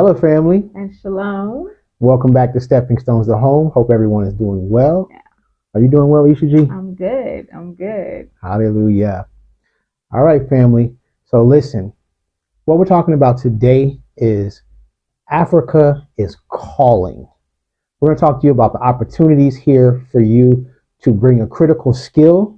Hello, family. And shalom. Welcome back to Stepping Stones to Home. Hope everyone is doing well. Yeah. Are you doing well, Isha G? I'm good. I'm good. Hallelujah. All right, family. So listen, what we're talking about today is Africa is calling. We're going to talk to you about the opportunities here for you to bring a critical skill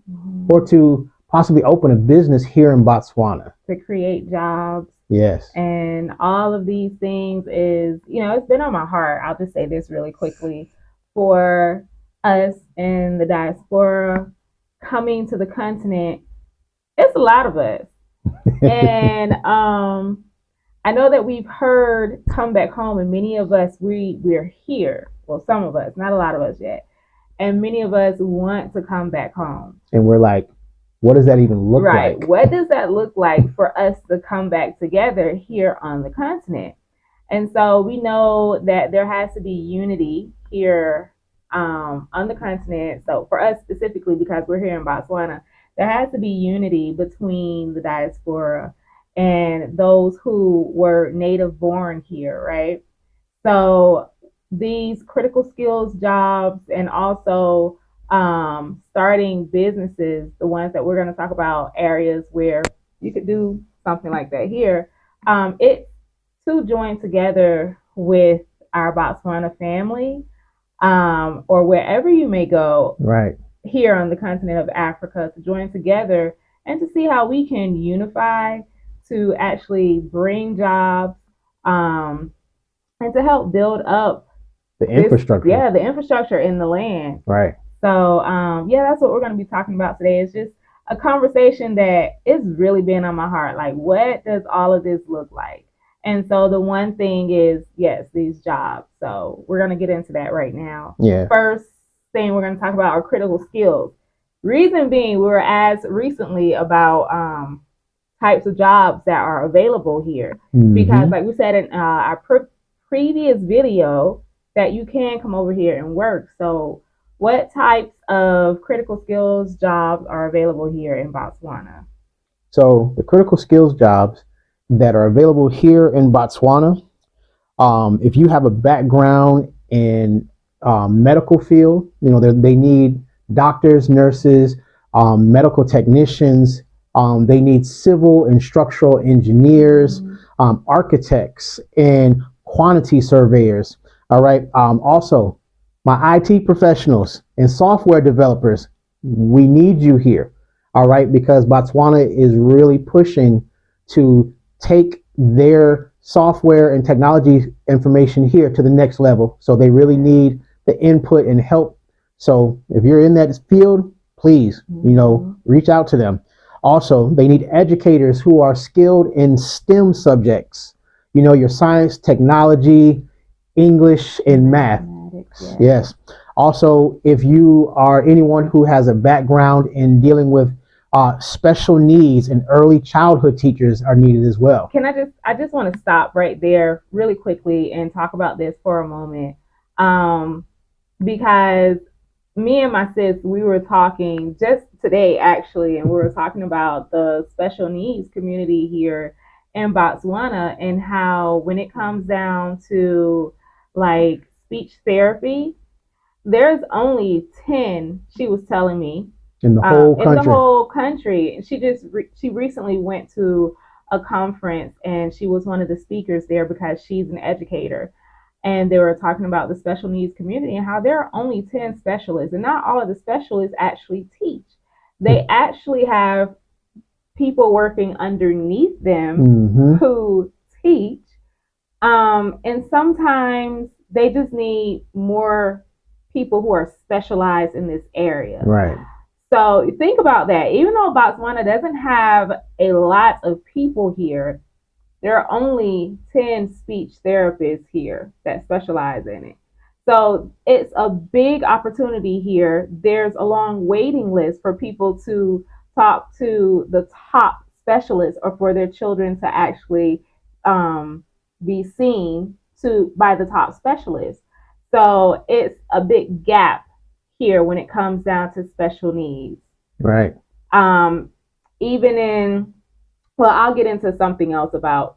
or to possibly open a business here in Botswana. To create jobs. Yes. And all of these things is, it's been on my heart. I'll just say this really quickly. For us in the diaspora coming to the continent, it's a lot of us. And I know that we've heard come back home, and many of us, we're here. Well, some of us, not a lot of us yet. And many of us want to come back home. And we're like, what does that even look like? Right. What does that look like for us to come back together here on the continent? And so we know that there has to be unity here on the continent. So for us specifically, because we're here in Botswana, there has to be unity between the diaspora and those who were native born here, right? So these critical skills jobs and also starting businesses, the ones that we're going to talk about, areas where you could do something like that here, it's to join together with our Botswana family or wherever you may go right here on the continent of Africa, to join together and to see how we can unify to actually bring jobs and to help build up the infrastructure. The infrastructure in the land. Right. So, that's what we're going to be talking about today. It's just a conversation that is really been on my heart. Like, what does all of this look like? And so the one thing is, yes, these jobs. So we're going to get into that right now. Yeah. First thing we're going to talk about are critical skills. Reason being, we were asked recently about types of jobs that are available here. Mm-hmm. Because like we said in our previous video, that you can come over here and work. So what types of critical skills jobs are available here in Botswana? So the critical skills jobs that are available here in Botswana, if you have a background in medical field, they need doctors, nurses, medical technicians. They need civil and structural engineers, architects, and quantity surveyors. All right. Also, my IT professionals and software developers, we need you here. All right. Because Botswana is really pushing to take their software and technology information here to the next level. So they really need the input and help. So if you're in that field, please, reach out to them. Also, they need educators who are skilled in STEM subjects, your science, technology, English, and math. Yes. Also, if you are anyone who has a background in dealing with special needs, and early childhood teachers are needed as well. I just want to stop right there really quickly and talk about this for a moment. Because me and my sis, we were talking just today actually, and we were talking about the special needs community here in Botswana, and how when it comes down to like speech therapy, there's only 10, she was telling me, in the whole country. In the whole country. And she recently went to a conference, and she was one of the speakers there because she's an educator. And they were talking about the special needs community and how there are only 10 specialists, and not all of the specialists actually teach. They actually have people working underneath them who teach. And sometimes they just need more people who are specialized in this area. Right. So think about that. Even though Botswana doesn't have a lot of people here, there are only 10 speech therapists here that specialize in it. So it's a big opportunity here. There's a long waiting list for people to talk to the top specialists, or for their children to actually be seen by the top specialists. So it's a big gap here when it comes down to special needs. Right. Even in Well, I'll get into something else about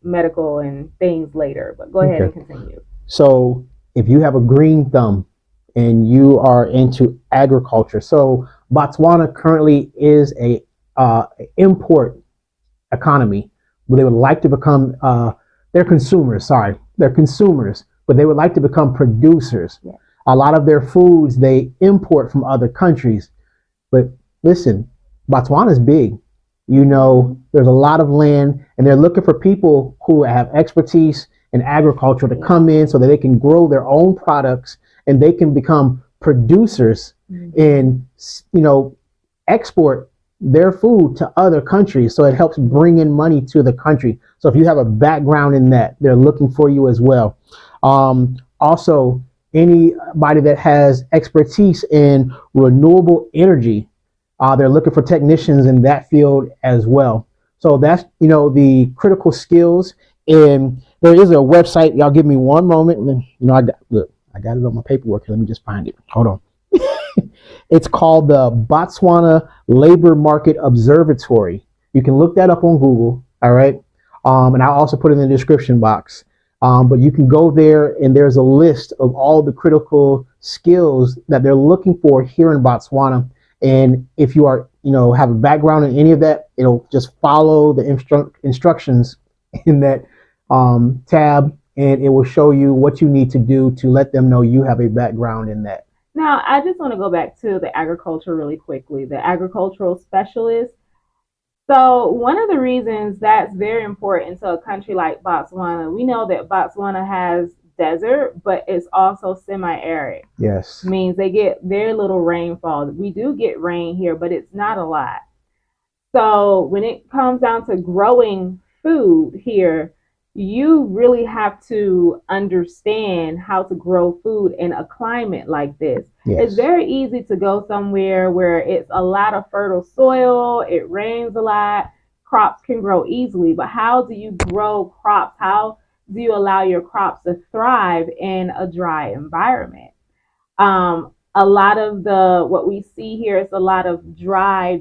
medical and things later, but go ahead Okay. and continue. So if you have a green thumb and you are into agriculture, so Botswana currently is a import economy, but they would like to become they're consumers. Sorry, they're consumers, but they would like to become producers. Yeah. A lot of their foods they import from other countries. But listen, Botswana is big. There's a lot of land, and they're looking for people who have expertise in agriculture to come in so that they can grow their own products and they can become producers and export their food to other countries. So it helps bring in money to the country. So if you have a background in that, they're looking for you as well. Also, anybody that has expertise in renewable energy, they're looking for technicians in that field as well. So that's the critical skills. And there is a website. Y'all give me one moment. I got it on my paperwork. Let me just find it. Hold on. It's called the Botswana Labor Market Observatory. You can look that up on Google. All right. And I'll also put it in the description box. But you can go there and there's a list of all the critical skills that they're looking for here in Botswana. And if you are, have a background in any of that, it'll just follow the instructions in that tab, and it will show you what you need to do to let them know you have a background in that. Now, I just want to go back to the agriculture really quickly, the agricultural specialist. So, one of the reasons that's very important to a country like Botswana, we know that Botswana has desert, but it's also semi-arid. Yes. Means they get very little rainfall. We do get rain here, but it's not a lot. So when it comes down to growing food here, you really have to understand how to grow food in a climate like this. Yes. It's very easy to go somewhere where it's a lot of fertile soil, it rains a lot, crops can grow easily, but how do you grow crops? How do you allow your crops to thrive in a dry environment? A lot of what we see here is a lot of dry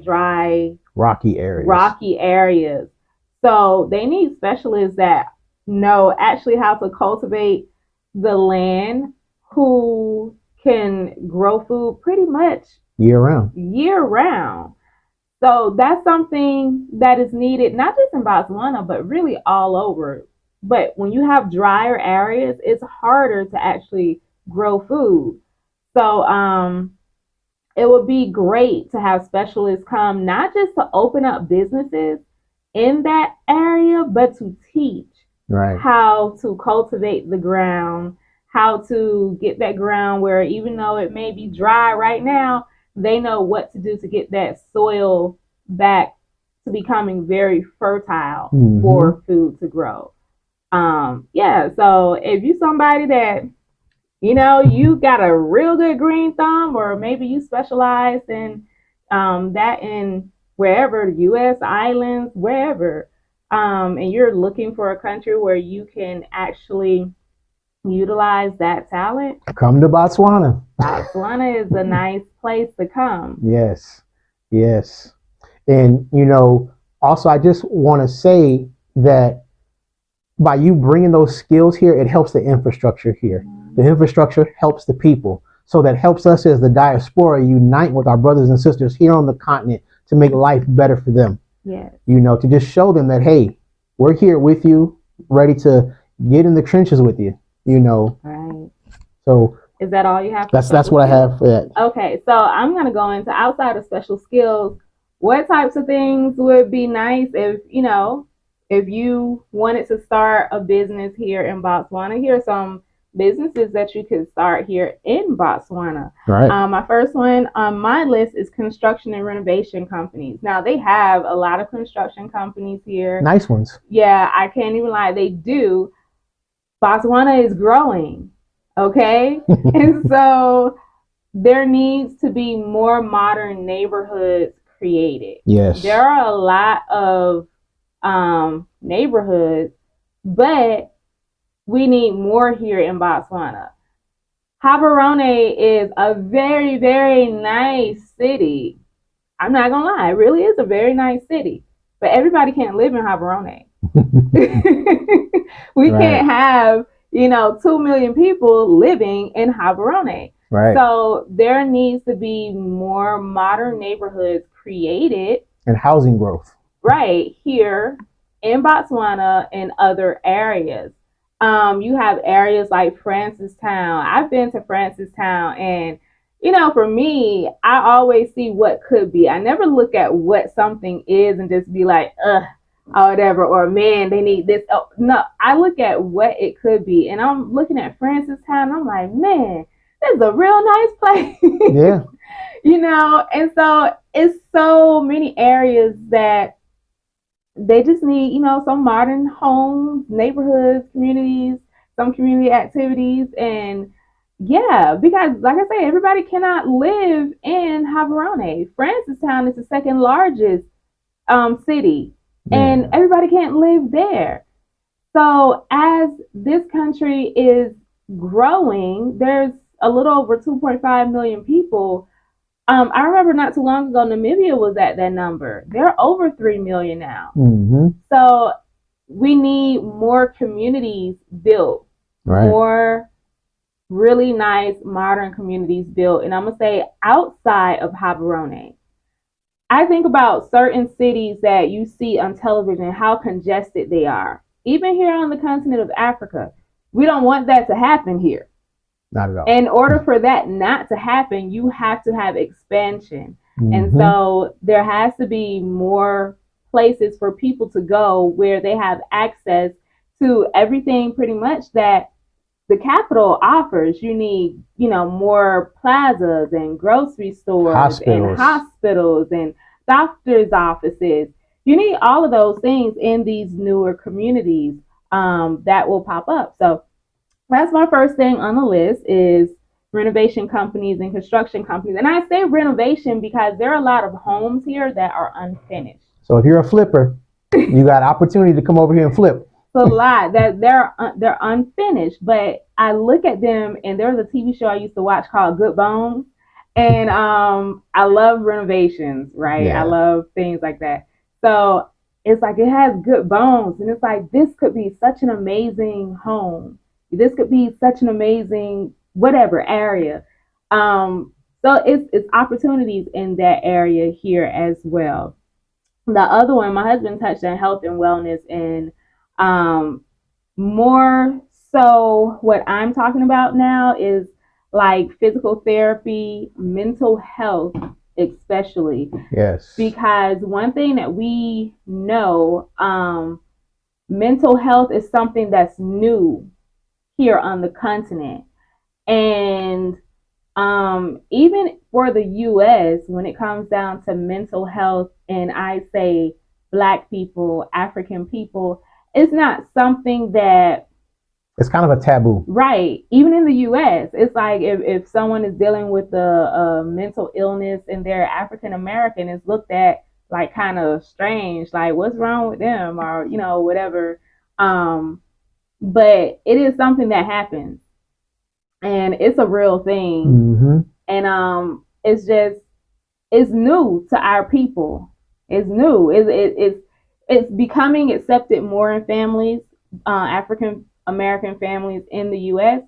rocky areas. So they need specialists that know actually how to cultivate the land, who can grow food pretty much year round. So that's something that is needed, not just in Botswana, but really all over. But when you have drier areas, it's harder to actually grow food. So it would be great to have specialists come, not just to open up businesses in that area, but to teach how to cultivate the ground, how to get that ground where even though it may be dry right now, they know what to do to get that soil back to becoming very fertile for food to grow. So if you're somebody that you got a real good green thumb, or maybe you specialize in that in wherever, U.S. islands, wherever, and you're looking for a country where you can actually utilize that talent, come to Botswana. Botswana is a nice place to come. Yes. And, also I just want to say that by you bringing those skills here, it helps the infrastructure here. The infrastructure helps the people. So that helps us as the diaspora unite with our brothers and sisters here on the continent to make life better for them. Yes. To just show them that, hey, we're here with you, ready to get in the trenches with you, Right. So is that all you have? That's what I have for that. Okay, so I'm going to go into outside of special skills. What types of things would be nice if you wanted to start a business here in Botswana? Here are some businesses that you could start here in Botswana. Right. My first one on my list is construction and renovation companies. Now, they have a lot of construction companies here. Nice ones. Yeah, I can't even lie. They do. Botswana is growing, okay? And so there needs to be more modern neighborhoods created. Yes. There are a lot of neighborhoods, but we need more here in Botswana. Gaborone is a very, very nice city. I'm not gonna lie, it really is a very nice city. but everybody can't live in Gaborone. We Right. can't have 2 million people living in Gaborone. Right. So there needs to be more modern neighborhoods created, And housing growth. right here in Botswana and other areas. You have areas like Francistown. I've been to Francistown, and for me, I always see what could be. I never look at what something is and just be like, ugh, or whatever, or man, they need this. Oh, no, I look at what it could be, and I'm looking at Francistown. I'm like, man, this is a real nice place. Yeah. And so it's so many areas that they just need, some modern homes, neighborhoods, communities, some community activities. And yeah, because like I say, everybody cannot live in Gaborone. Francistown is the second largest city, and Yeah. everybody can't live there. So as this country is growing, there's a little over 2.5 million people. I remember not too long ago, Namibia was at that number. They're over 3 million now. Mm-hmm. So we need more communities built, Right. more really nice modern communities built. And I'm going to say outside of Gaborone. I think about certain cities that you see on television, how congested they are. Even here on the continent of Africa, we don't want that to happen here. Not at all. In order for that not to happen, you have to have expansion. Mm-hmm. And so there has to be more places for people to go where they have access to everything pretty much that the capital offers. You need, more plazas and grocery stores and hospitals and doctors' offices. You need all of those things in these newer communities that will pop up. So that's my first thing on the list is renovation companies and construction companies. And I say renovation because there are a lot of homes here that are unfinished. So if you're a flipper, you got opportunity to come over here and flip. It's a lot that they're unfinished, but I look at them, and there's a TV show I used to watch called Good Bones, and I love renovations, right? Yeah. I love things like that. So it's like it has good bones, and it's like this could be such an amazing home. This could be such an amazing whatever area. So it's opportunities in that area here as well. The other one, my husband touched on health and wellness, and more so what I'm talking about now is like physical therapy, mental health, especially. Yes. Because one thing that we know, mental health is something that's new here on the continent. And even for the US, when it comes down to mental health, and I say Black people, African people, it's not something that it's kind of a taboo. Right. Even in the US, it's like if someone is dealing with a mental illness and they're African American, it's looked at like kind of strange, like what's wrong with them, or whatever. But it is something that happens, and it's a real thing. Mm-hmm. And it's new to our people. It's new. It's becoming accepted more in families, African American families in the US,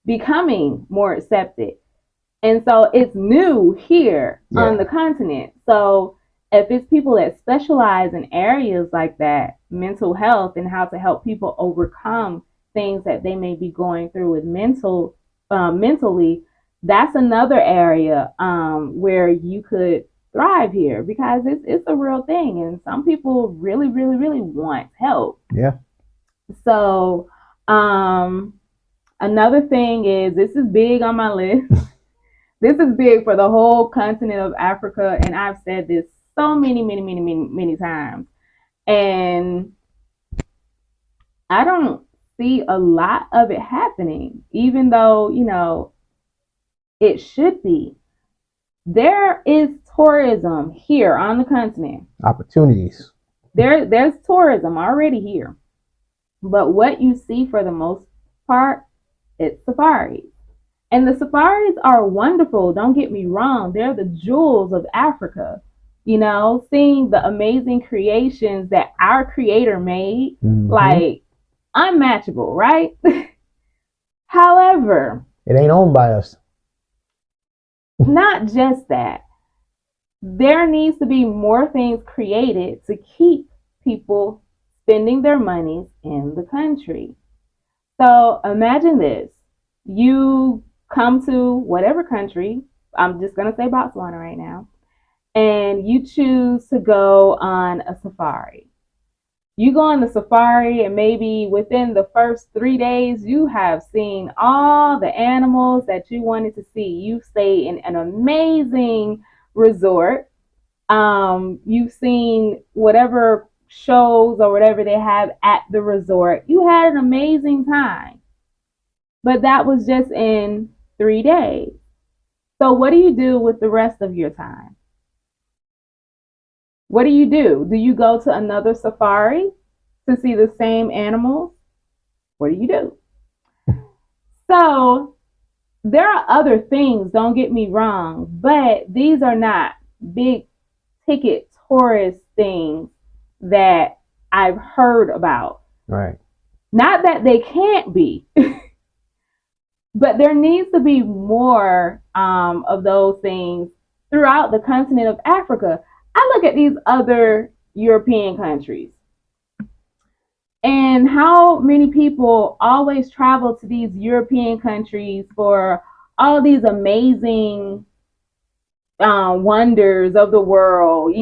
becoming more accepted. And so it's new here on the continent. So if it's people that specialize in areas like that, mental health, and how to help people overcome things that they may be going through with mentally, that's another area where you could thrive here, because it's a real thing, and some people really, really, really want help. Yeah. So another thing is, this is big on my list. This is big for the whole continent of Africa, and I've said this so many times, and I don't see a lot of it happening, even though it should be. There is tourism here on the continent. Opportunities. There's tourism already here. But what you see for the most part, it's safaris. And the safaris are wonderful, don't get me wrong. They're the jewels of Africa. seeing the amazing creations that our creator made, like unmatchable, right? However, it ain't owned by us. Not just that. There needs to be more things created to keep people spending their monies in the country. So imagine this. You come to whatever country, I'm just going to say Botswana right now, and you choose to go on a safari. You go on the safari, and maybe within the first 3 days, you have seen all the animals that you wanted to see. You stay in an amazing resort. You've seen whatever shows or whatever they have at the resort. You had an amazing time. But that was just in 3 days. So what do you do with the rest of your time? What do you do? Do you go to another safari to see the same animals? What do you do? So there are other things, don't get me wrong, but these are not big ticket tourist things that I've heard about. Right. Not that they can't be, but there needs to be more of those things throughout the continent of Africa. I look at these other European countries and how many people always travel to these European countries for all these amazing wonders of the world.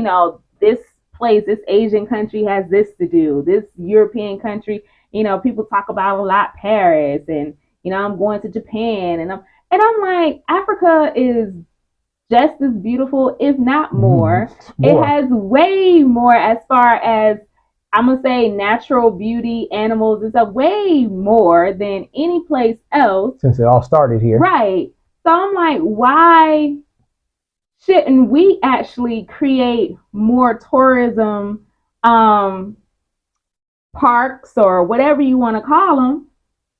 This place, this Asian country has this to do. This European country, people talk about a lot Paris, and I'm going to Japan, and I'm like, Africa is just as beautiful, if not more. It has way more as far as, I'm going to say, natural beauty, animals. It's a way more than any place else. Since it all started here. Right. So I'm like, why shouldn't we actually create more tourism parks or whatever you want to call them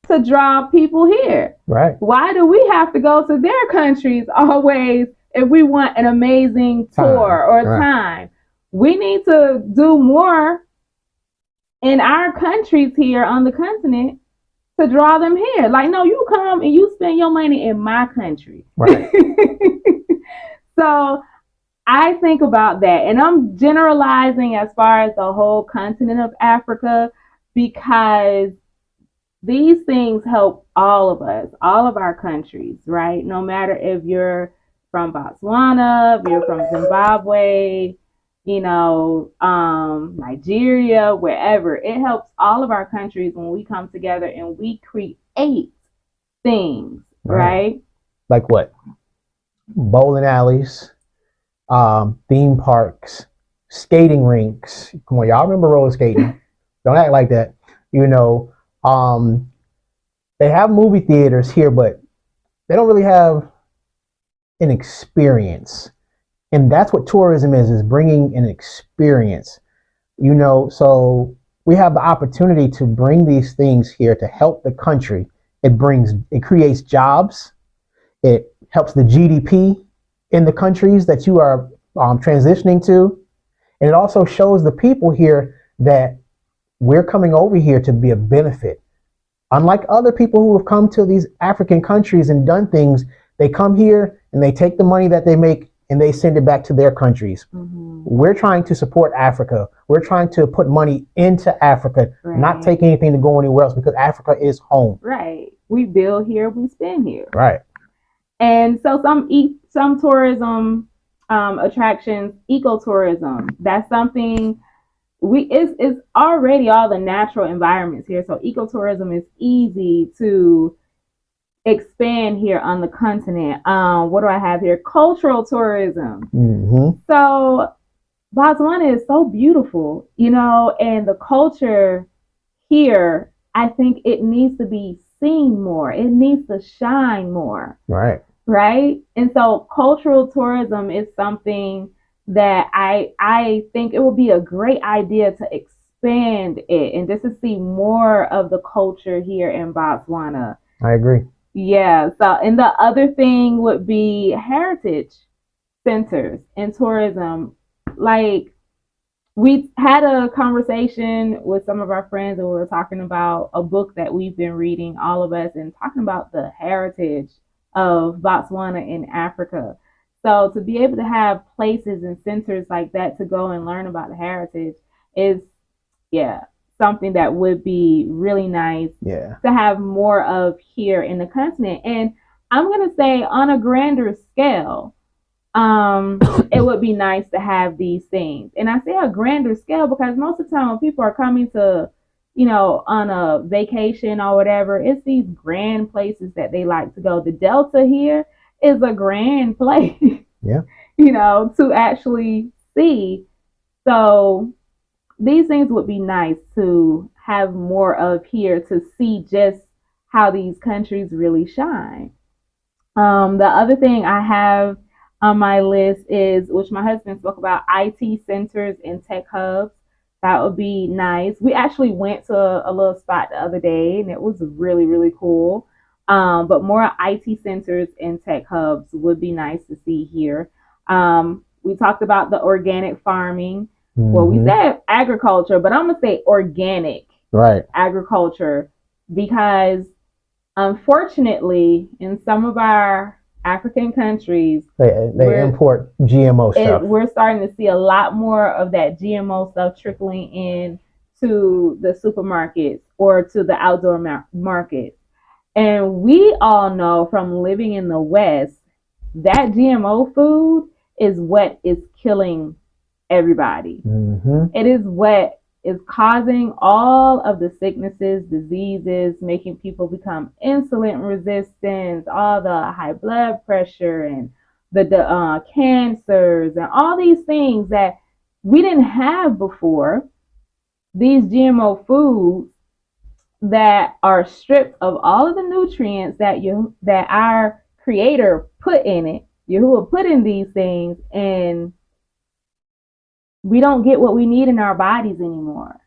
to draw people here? Right. Why do we have to go to their countries always if we want an amazing tour or time? We need to do more in our countries here on the continent to draw them here. Like, no, you come and you spend your money in my country. Right. So I think about that, and I'm generalizing as far as the whole continent of Africa, because these things help all of us, all of our countries, right? No matter if you're from Botswana, if you're from Zimbabwe, Nigeria, wherever. It helps all of our countries when we come together and we create things, right? Like what? Bowling alleys, theme parks, skating rinks. Come on, y'all remember roller skating? Don't act like that. They have movie theaters here, but they don't really have an experience. And that's what tourism is bringing an experience. So we have the opportunity to bring these things here to help the country. It creates jobs. It helps the GDP in the countries that you are transitioning to. And it also shows the people here that we're coming over here to be a benefit. Unlike other people who have come to these African countries and done things, they come here and they take the money that they make and they send it back to their countries. We're trying to support Africa. We're trying to put money into Africa, not take anything to go anywhere else, because Africa is home. Right. We build here, we spend here. Right. And so some tourism attractions, ecotourism, that's something it's already all the natural environments here. So ecotourism is easy to expand here on the continent. What do I have here? Cultural tourism. So Botswana is so beautiful, and the culture here, I think it needs to be seen more. It needs to shine more. Right. And so cultural tourism is something that I think it would be a great idea to expand it and just to see more of the culture here in Botswana. I agree. Yeah. So, and the other thing would be heritage centers and tourism. like we had a conversation with some of our friends and we were talking about a book that we've been reading, all of us, and talking about the heritage of Botswana in Africa. So to be able to have places and centers like that to go and learn about the heritage is, yeah, something that would be really nice Yeah. to have more of here in the continent. And I'm going to say on a grander scale, it would be nice to have these things. And I say a grander scale because most of the time when people are coming to, on a vacation or whatever, it's these grand places that they like to go. The Delta here is a grand place, Yeah. to actually see. So these things would be nice to have more of here to see just how these countries really shine. The other thing I have on my list is, which my husband spoke about, IT centers and tech hubs. That would be nice. We actually went to a little spot the other day and it was really, really cool. But more IT centers and tech hubs would be nice to see here. We talked about the organic farming. Well, we said agriculture, but I'm going to say organic agriculture because unfortunately, in some of our African countries, they import GMO stuff. We're starting to see a lot more of that GMO stuff trickling in to the supermarkets or to the outdoor markets. And we all know from living in the West that GMO food is what is killing everybody. It is what is causing all of the sicknesses, diseases, making people become insulin resistant, all the high blood pressure and the cancers and all these things that we didn't have before. These GMO foods that are stripped of all of the nutrients that our creator put in it, Yahuwah put in these things, and we don't get what we need in our bodies anymore.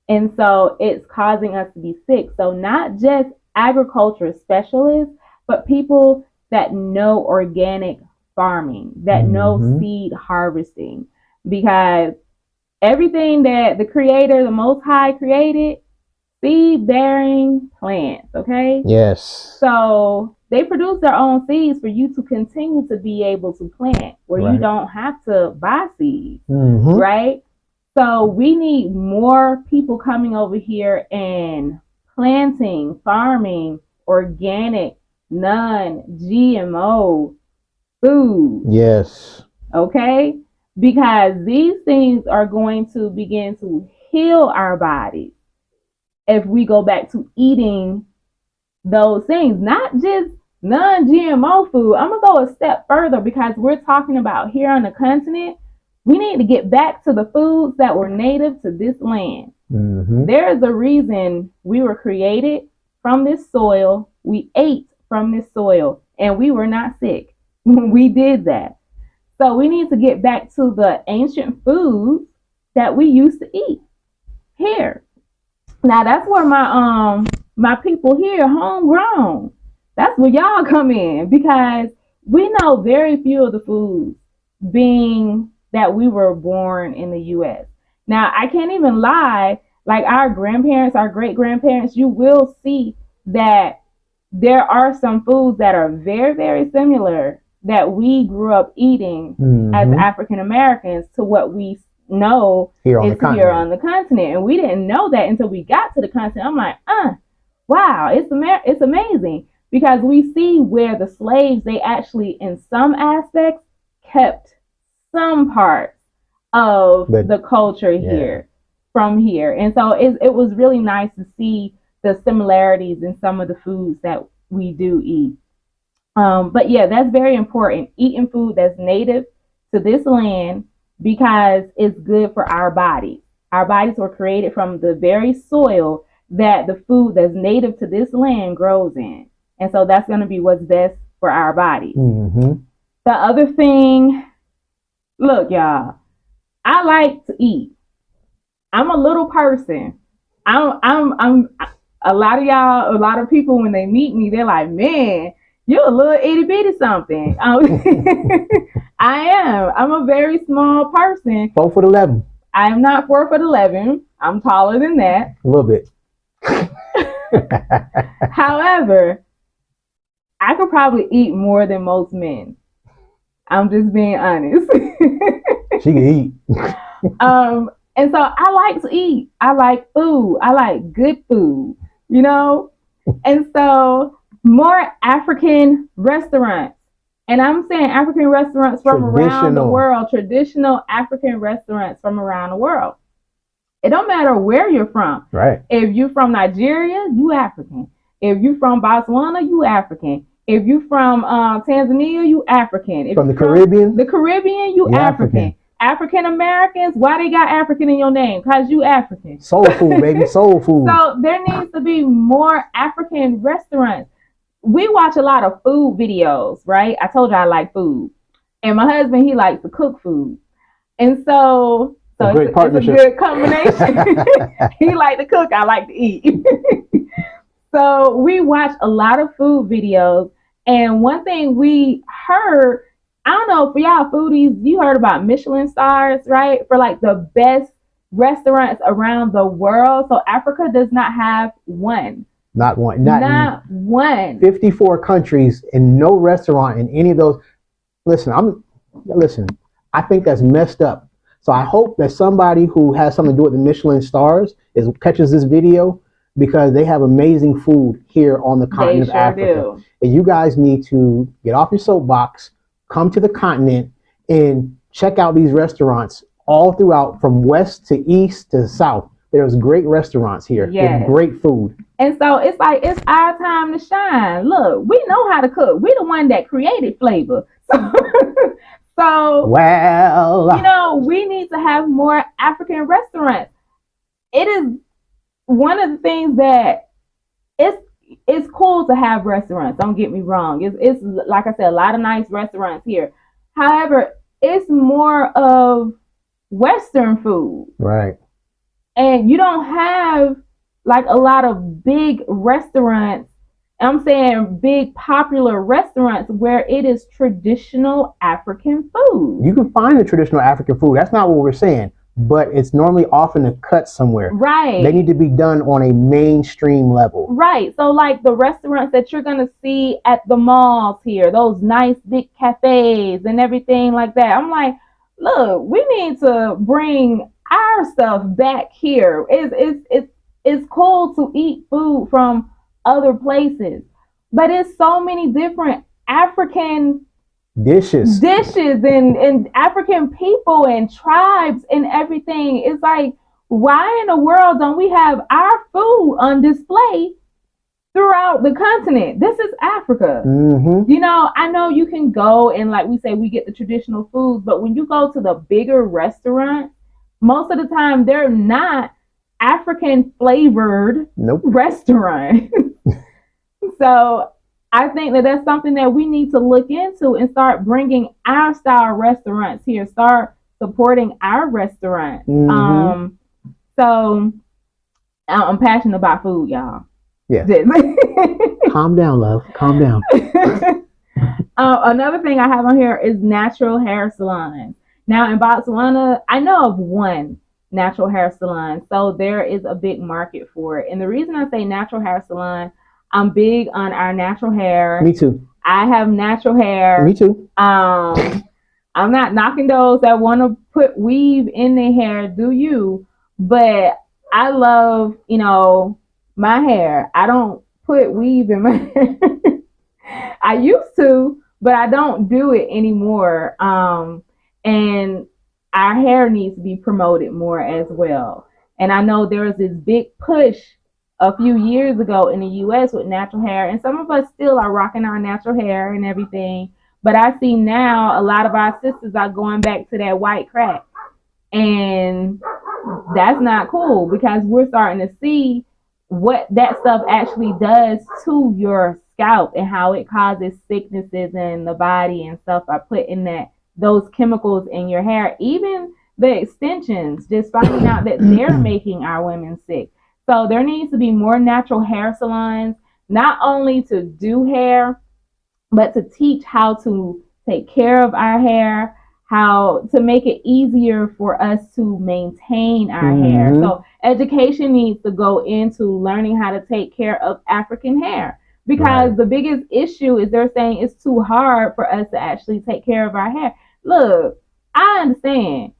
And so it's causing us to be sick. So not just agriculture specialists, but people that know organic farming, that know seed harvesting, because everything that the creator, the Most High created, seed bearing plants, okay? Yes. So they produce their own seeds for you to continue to be able to plant where you don't have to buy seeds, right? So we need more people coming over here and planting, farming, organic, non-GMO food. Yes. Okay? Because these things are going to begin to heal our bodies if we go back to eating those things, not just non-GMO food. I'm going to go a step further because we're talking about here on the continent. We need to get back to the foods that were native to this land. There is a reason we were created from this soil. We ate from this soil and we were not sick when we did that. So we need to get back to the ancient foods that we used to eat here. Now that's where my people here, homegrown, that's where y'all come in, because we know very few of the foods being that we were born in the U.S. Now, I can't even lie, like our grandparents, our great-grandparents, you will see that there are some foods that are very, very similar that we grew up eating as African Americans to what we know here on the continent. And we didn't know that until we got to the continent. I'm like, wow, it's amazing, because we see where the slaves, they actually, in some aspects, kept some parts of the culture here from here. And so it was really nice to see the similarities in some of the foods that we do eat. But yeah, that's very important. Eating food that's native to this land, because it's good for our bodies. Our bodies were created from the very soil that the food that's native to this land grows in. And so that's going to be what's best for our bodies. The other thing, look, y'all, I like to eat. I'm a little person. I'm a lot of y'all, a lot of people, when they meet me, they're like, man, You're a little itty bitty something. I am. I'm a very small person. 4'11". I am not 4'11". I'm taller than that. A little bit. However, I could probably eat more than most men. I'm just being honest. She can eat. And so I like to eat. I like food. I like good food, you know? And so more African restaurants. And I'm saying African restaurants from around the world, traditional African restaurants from around the world. It don't matter where you're from. Right. If you're from Nigeria, you African. If you're from Botswana, you African. If you're from Tanzania, you African. If from the Caribbean? The Caribbean, you African. African Americans, why they got African in your name? Because you African. Soul food, baby, soul food. So there needs to be more African restaurants. We watch a lot of food videos, right? I told you I like food. And my husband, he likes to cook food. And so it's a good combination. He like to cook, I like to eat. So we watch a lot of food videos. And one thing we heard, I don't know, for y'all foodies, you heard about Michelin stars, right? For like the best restaurants around the world. So Africa does not have one. Not one. Not one. 54 countries and no restaurant in any of those. Listen, I think that's messed up. So I hope that somebody who has something to do with the Michelin stars catches this video, because they have amazing food here on the continent of Africa. And you guys need to get off your soapbox, come to the continent, and check out these restaurants all throughout, from west to east to south. There's great restaurants here with great food. And so it's like, it's our time to shine. Look, we know how to cook. We're the one that created flavor. So, well, you know, we need to have more African restaurants. It is one of the things that it's cool to have restaurants. Don't get me wrong. It's like I said, a lot of nice restaurants here. However, it's more of Western food. Right. And you don't have like a lot of big restaurants. I'm saying big popular restaurants where it is traditional African food. You can find the traditional African food. That's not what we're saying. But it's normally off in a cut somewhere. Right. They need to be done on a mainstream level. Right. So like the restaurants that you're going to see at the malls here, those nice big cafes and everything like that. I'm like, look, we need to bring our stuff back here. It's cool to eat food from other places, but it's so many different African dishes and African people and tribes and everything. It's like, why in the world don't we have our food on display throughout the continent? This is Africa. Mm-hmm. You know, I know you can go and, like we say, we get the traditional foods, but when you go to the bigger restaurants, most of the time they're not African flavored restaurants. So I think that that's something that we need to look into and start bringing our style restaurants here. Start supporting our restaurants. Mm-hmm. So I'm passionate about food, y'all. Yeah. Calm down, love. Calm down. Another thing I have on here is natural hair salons. Now in Botswana, I know of one natural hair salon. So there is a big market for it. And the reason I say natural hair salon, I'm big on our natural hair. Me too. I have natural hair. Me too. I'm not knocking those that want to put weave in their hair. Do you? But I love, you know, my hair. I don't put weave in my hair. I used to, but I don't do it anymore. And our hair needs to be promoted more as well. And I know there was this big push a few years ago in the US with natural hair, and some of us still are rocking our natural hair and everything. But I see now a lot of our sisters are going back to that white crack. And that's not cool, because we're starting to see what that stuff actually does to your scalp and how it causes sicknesses in the body and stuff by putting those chemicals in your hair. Even the extensions, just finding out that they're making our women sick. So there needs to be more natural hair salons, not only to do hair, but to teach how to take care of our hair, how to make it easier for us to maintain our hair. So education needs to go into learning how to take care of African hair, because the biggest issue is they're saying it's too hard for us to actually take care of our hair. Look, I understand.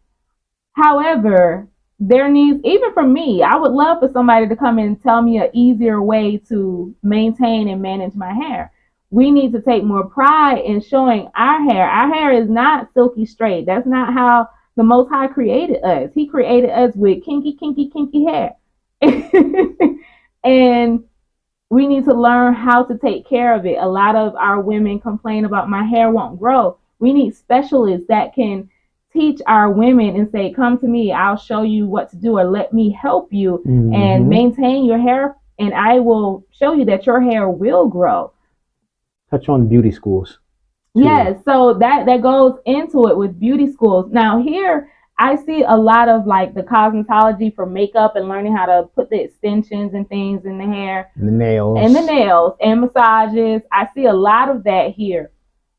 However, there needs, even for me, I would love for somebody to come and tell me an easier way to maintain and manage my hair. We need to take more pride in showing our hair. Our hair is not silky straight. That's not how the Most High created us. He created us with kinky, kinky, kinky hair. And we need to learn how to take care of it. A lot of our women complain about my hair won't grow. We need specialists that can teach our women and say, come to me, I'll show you what to do, or let me help you and maintain your hair, and I will show you that your hair will grow. Touch on beauty schools. Yes, so that goes into it with beauty schools. Now here I see a lot of like the cosmetology for makeup and learning how to put the extensions and things in the hair. And the nails. And massages. I see a lot of that here.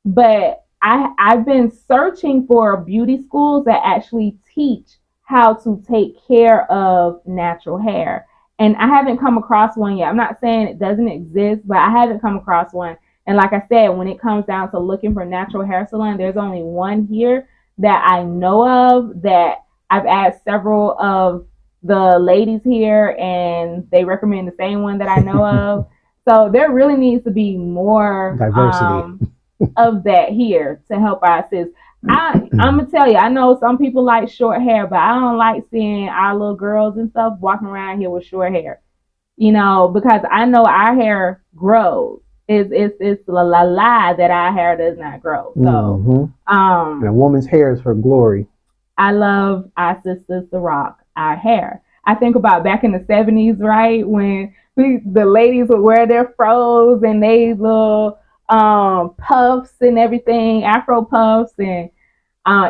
But I've been searching for beauty schools that actually teach how to take care of natural hair. And I haven't come across one yet. I'm not saying it doesn't exist, but I haven't come across one. And like I said, when it comes down to looking for natural hair salon, there's only one here that I know of, that I've asked several of the ladies here and they recommend the same one that I know of. So there really needs to be more diversity of that here to help our sis. I'm gonna tell you, I know some people like short hair, but I don't like seeing our little girls and stuff walking around here with short hair, because I know our hair grows. It's a lie that our hair does not grow. So and a woman's hair is her glory. I love our sisters to rock our hair. I think about back in the 70s, right, when the ladies would wear their fros and they little puffs and everything, Afro puffs, and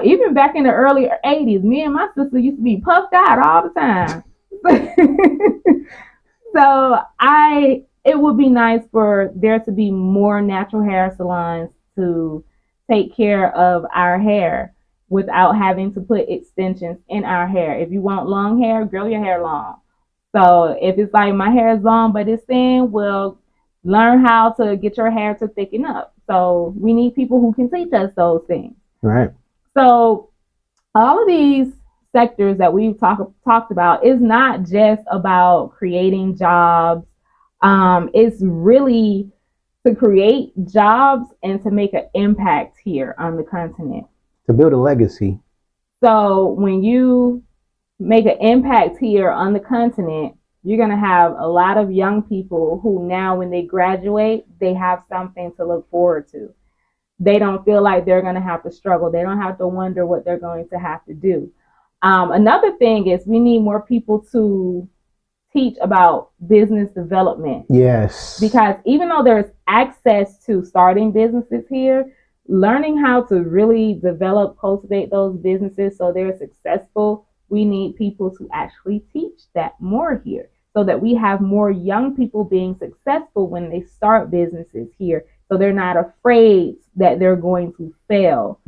even back in the early 80s, me and my sister used to be puffed out all the time. So it would be nice for there to be more natural hair salons to take care of our hair without having to put extensions in our hair. If you want long hair, grow your hair long. So if it's like my hair is long but it's thin, well, learn how to get your hair to thicken up. So we need people who can teach us those things. Right. So all of these sectors that we've talked about is not just about creating jobs. It's really to create jobs and to make an impact here on the continent. To build a legacy. So when you make an impact here on the continent, you're going to have a lot of young people who now when they graduate, they have something to look forward to. They don't feel like they're going to have to struggle. They don't have to wonder what they're going to have to do. Another thing is we need more people to teach about business development. Yes. Because even though there's access to starting businesses here, learning how to really develop, cultivate those businesses so they're successful, we need people to actually teach that more here so that we have more young people being successful when they start businesses here. So they're not afraid that they're going to fail.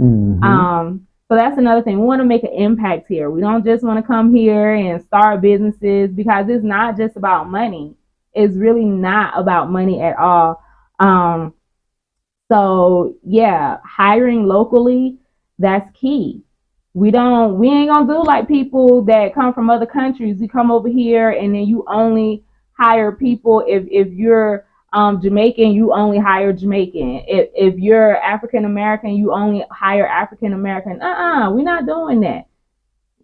So that's another thing. We want to make an impact here. We don't just want to come here and start businesses because it's not just about money. It's really not about money at all. So yeah, hiring locally, that's key. We ain't gonna do like people that come from other countries. You come over here and then you only hire people if you're Jamaican, you only hire Jamaican. If you're African American, you only hire African American. We're not doing that.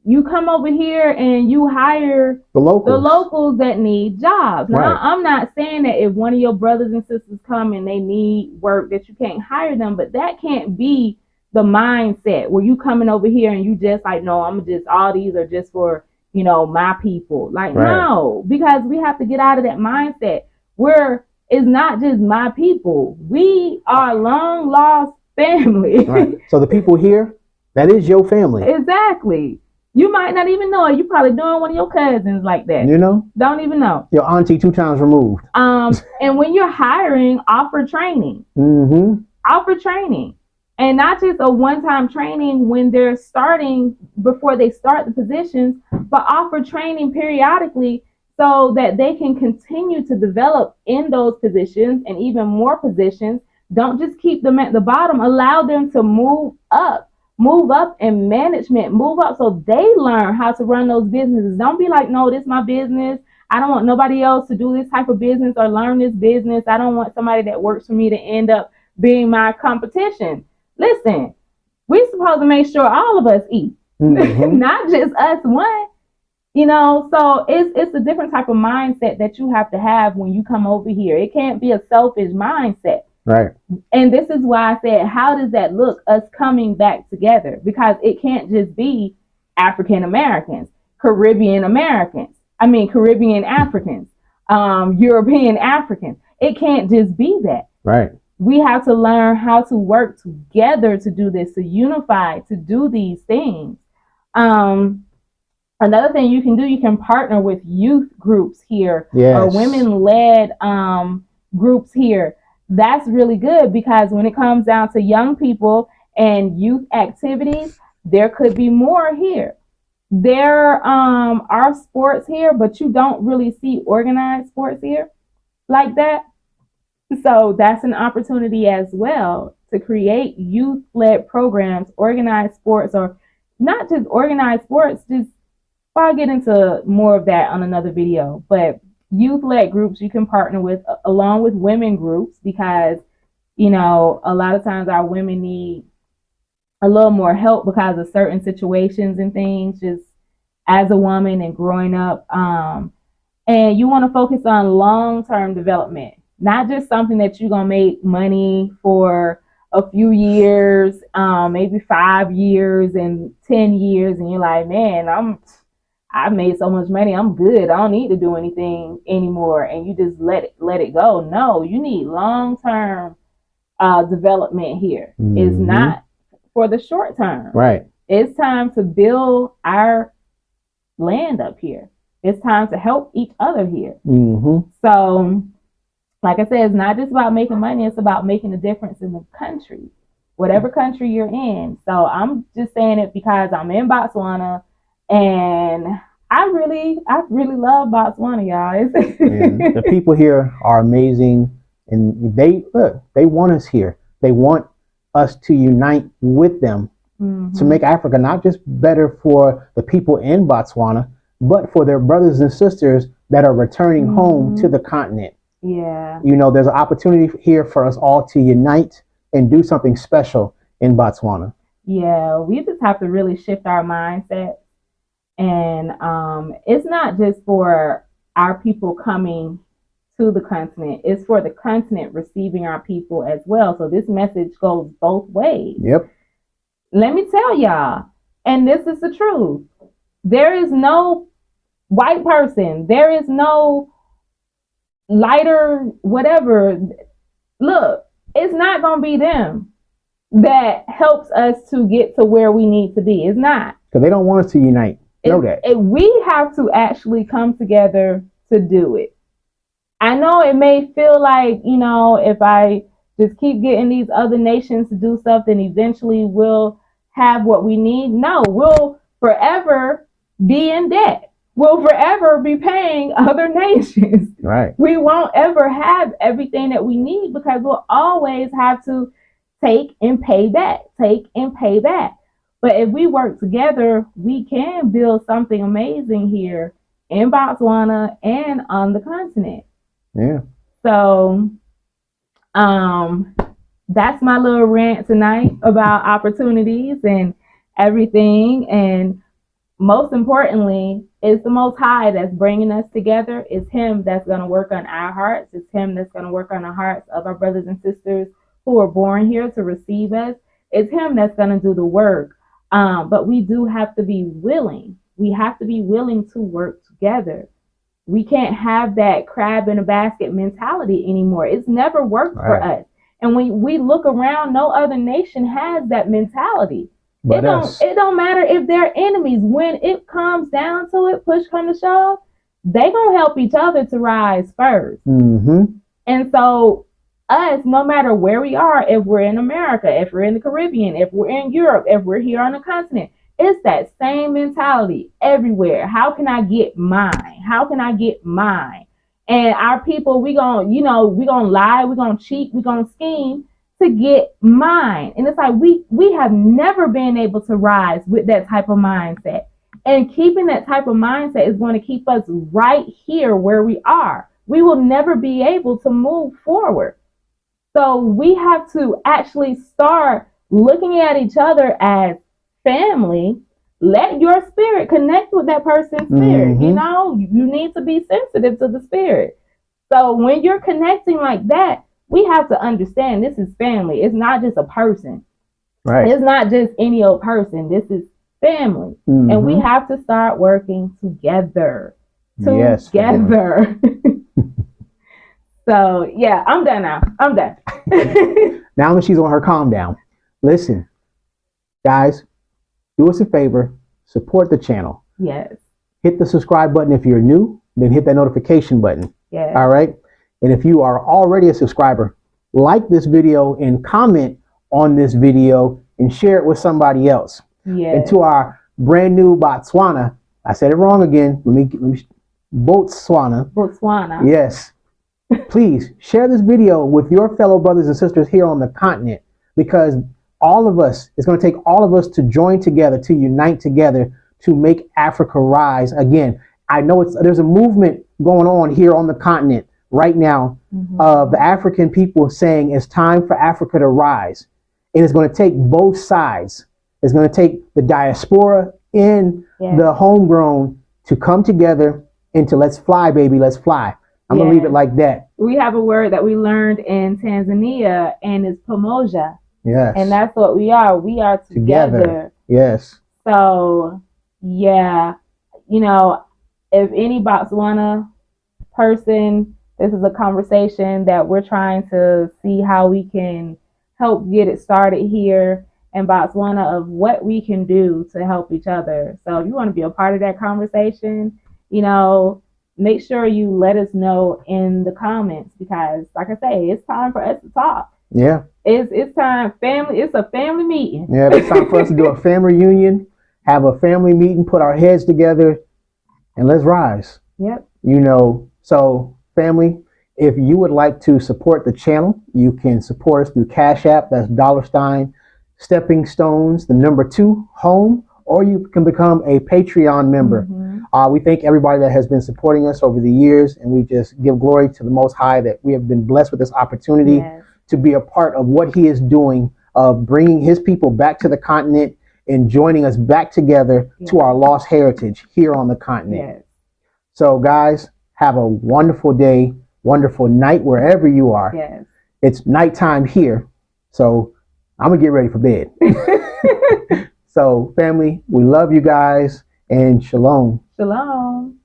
You come over here and you hire the locals that need jobs. Right. Now, I'm not saying that if one of your brothers and sisters come and they need work that you can't hire them, but that can't be the mindset where you coming over here and you just like, no, all these are just for, my people. Like, right. No, because we have to get out of that mindset where it's not just my people. We are long lost family. Right. So the people here, that is your family. Exactly. You might not even know it. You probably doing one of your cousins like that. Don't even know. Your auntie 2 times removed. And when you're hiring, offer training. offer training, and not just a one-time training when they're starting, before they start the positions, but offer training periodically so that they can continue to develop in those positions and even more positions. Don't just keep them at the bottom. Allow them to move up in management, move up so they learn how to run those businesses. Don't be like, no, this is my business. I don't want nobody else to do this type of business or learn this business. I don't want somebody that works for me to end up being my competition. Listen, we're supposed to make sure all of us eat, not just us one. So it's a different type of mindset that you have to have when you come over here. It can't be a selfish mindset. Right. And this is why I said, how does that look, us coming back together? Because it can't just be African Americans, Caribbean Africans, European Africans. It can't just be that. Right. We have to learn how to work together to do this, to unify, to do these things. Another thing you can do, you can partner with youth groups here, or women-led groups here. That's really good, because when it comes down to young people and youth activities, there could be more here. There are sports here, but you don't really see organized sports here like that. So that's an opportunity as well to create youth-led programs, organized sports, or not just organized sports, just I'll get into more of that on another video. But youth-led groups you can partner with, along with women groups, because a lot of times our women need a little more help because of certain situations and things, just as a woman and growing up. And you want to focus on long-term development, not just something that you're going to make money for a few years, maybe 5 years and 10 years, and you're like, man, I've made so much money, I'm good, I don't need to do anything anymore, and you just let it go. No, you need long-term development here. It's not for the short term. Right. It's time to build our land up here. It's time to help each other here. So, like I said, it's not just about making money, it's about making a difference in the country, whatever country you're in. So I'm just saying it because I'm in Botswana, and I really love Botswana, guys. The people here are amazing, and they want us here. They want us to unite with them to make Africa not just better for the people in Botswana, but for their brothers and sisters that are returning home to the continent. Yeah. There's an opportunity here for us all to unite and do something special in Botswana. Yeah, we just have to really shift our mindset. And it's not just for our people coming to the continent, it's for the continent receiving our people as well. So this message goes both ways. Yep. Let me tell y'all, and this is the truth, there is no white person, there is no lighter whatever. Look, it's not going to be them that helps us to get to where we need to be. It's not. Because they don't want us to unite. We have to actually come together to do it. I know it may feel like, if I just keep getting these other nations to do something, eventually we'll have what we need. No, we'll forever be in debt. We'll forever be paying other nations. Right. We won't ever have everything that we need, because we'll always have to take and pay back. But if we work together, we can build something amazing here in Botswana and on the continent. Yeah. So that's my little rant tonight about opportunities and everything. And most importantly, it's the Most High that's bringing us together. It's Him that's going to work on our hearts. It's Him that's going to work on the hearts of our brothers and sisters who are born here to receive us. It's Him that's going to do the work. But we do have to be willing. We have to be willing to work together. We can't have that crab in a basket mentality anymore. It's never worked for us. And when we look around, no other nation has that mentality. It don't matter if they're enemies. When it comes down to it, push come to shove, they gonna help each other to rise first. And so us, no matter where we are, if we're in America, if we're in the Caribbean, if we're in Europe, if we're here on the continent, it's that same mentality everywhere. How can I get mine? How can I get mine? And our people, we gonna lie, we gonna cheat, we gonna scheme to get mine. And it's like we have never been able to rise with that type of mindset. And keeping that type of mindset is going to keep us right here where we are. We will never be able to move forward. So we have to actually start looking at each other as family. Let your spirit connect with that person's spirit. Mm-hmm. You need to be sensitive to the spirit. So when you're connecting like that, we have to understand this is family. It's not just a person. Right. It's not just any old person. This is family. Mm-hmm. And we have to start working together. Yes, together. So yeah, I'm done now. I'm done. Now that she's on her calm down, listen, guys, do us a favor, support the channel. Yes. Hit the subscribe button if you're new, then hit that notification button. Yes. All right. And if you are already a subscriber, like this video and comment on this video and share it with somebody else. Yes. And to our brand new Botswana, I said it wrong again. Let me Botswana. Botswana. Yes. Please share this video with your fellow brothers and sisters here on the continent, because all of us, it's going to take all of us to join together, to unite together, to make Africa rise again. I know there's a movement going on here on the continent right now of the African people saying it's time for Africa to rise. And it's going to take both sides. It's going to take the diaspora and the homegrown to come together and to let's fly, baby, let's fly. I'm going to leave it like that. We have a word that we learned in Tanzania, and it's pamoja. Yes. And that's what we are. We are together. Yes. So, yeah, if any Botswana person, this is a conversation that we're trying to see how we can help get it started here in Botswana of what we can do to help each other. So if you want to be a part of that conversation, make sure you let us know in the comments, because like I say, it's time for us to talk. Yeah. It's time, family. It's a family meeting. Yeah, it's time for us to do a family reunion, have a family meeting, put our heads together, and let's rise. Yep. So family, if you would like to support the channel, you can support us through Cash App. That's $ Stepping Stones, the number 2 home, or you can become a Patreon member. We thank everybody that has been supporting us over the years, and we just give glory to the Most High that we have been blessed with this opportunity to be a part of what He is doing, of bringing His people back to the continent and joining us back together to our lost heritage here on the continent. So guys, have a wonderful day, wonderful night wherever you are. It's nighttime here, so I'm gonna get ready for bed. So family, we love you guys, and shalom. Shalom.